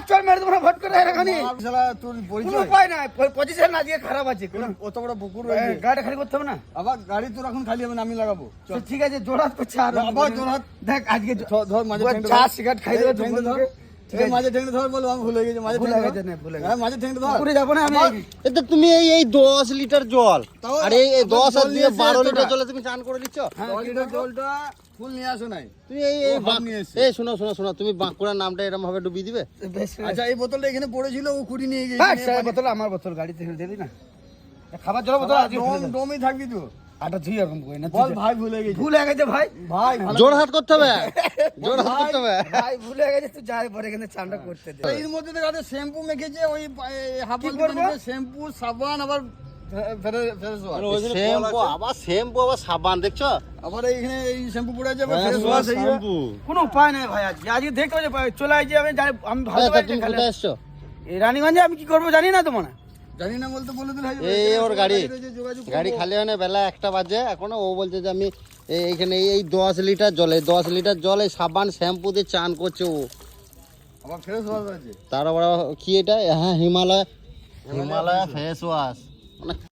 চল মেরে দেবো না ভট করে এখানে। শালা তোর কোনো পরিচয় উপায় নাই, পজিশন না দিয়ে খারাপ আছে। কোনো অত বড় পুকুর রয়েছে, গাড়ি খালি করতে হবে না। আবার গাড়ি তোর এখন খালি হবে না, আমি লাগাবো। চল তো ঠিক আছে, জোড়াত করছে আর আবার জোড়হাত। দেখ আজকে ধর মাঝে ঠেংটা চা ধর। সিগারেট খাই দেবে ঠেংটা ধর। ঠিক এই আছে। মাঝে ঠেংটা ধর, বলো আমি ভুলে গেছি, মাঝে ভুলে ঠেংটা গেছে, ধর। না, ভুলে গেছে। হ্যাঁ, মাঝে ঠেংটা ধর। পুকুরে যাবো না আমি। এটা তুমি এই 10 লিটার জল তাও আর এই 10 আর জল দিয়ে নিয়ে 12 এসে লিটার তোরা। জলে তুমি চান করে নিচ্ছ। হ্যাঁ, 10 লিটার জলটা ফুল নিয়ে আসো নাই। তুমি এই এই ও হাফ নিয়ে এসছে। এই শোনো শোনো শোনো, তুমি বাঁকুড়ার নামটা এরকম ভাবে ডুবিয়ে দিবে। বেশ, আচ্ছা, এই বোতলটা এখানে পড়েছিল, ও কুড়ি নিয়ে গেছে। হ্যাঁ, সেই বোতল আমার বোতল গাড়িতে ফেলে দিবি না। খাবার জল বোতল আজকে ফেলে দে। ডোমই থাকবি তো। আটা তুই এরকম করি না। বল ভাই ভুলে গেছি। ভুলে গেছে ভাই। ভাই ভালো- জোর হাত করতে হবে, জোর হাত করতে হবে। ভাই ভুলে গেছে, তুই যাই পরে এখানে চানটা করতে দে। এর মধ্যে তো গাতে শ্যাম্পু মেখেছে, ওই হাফ কি করবো? শ্যাম্পু সাবান আবার ফ্রেশ ওয়াশ। শ্যাম্পু আবার সাবান দেখছো। আবার এইখানে এই শ্যাম্পু পড়ে যাবে ফ্রেশ ওয়াশ। কোনো উপায় নাই ভাই, আজকে আজকে দেখতে হবে যে চলে আসছি আমি আমি ভালো আচ্ছা, বাড়িতে তুমি খেলে কোথায় এসছো? এই রানীগঞ্জে আমি কি করবো জানি না তো মনে হয়। জানি না বলতে বলে দিলে এই ওর গাড়ি যোগাযোগ গাড়ি খালি হয় না, বেলা 1টা বাজে এখনো। ও বলছে যে আমি এইখানে এই 10 লিটার জলে 10 লিটার জলে সাবান শ্যাম্পু দিয়ে চান করছে ও। আবার ফ্রেশ ওয়াশ আছে। তার আবার কি এটা? হ্যাঁ, হিমালয় ফেস ওয়াশ।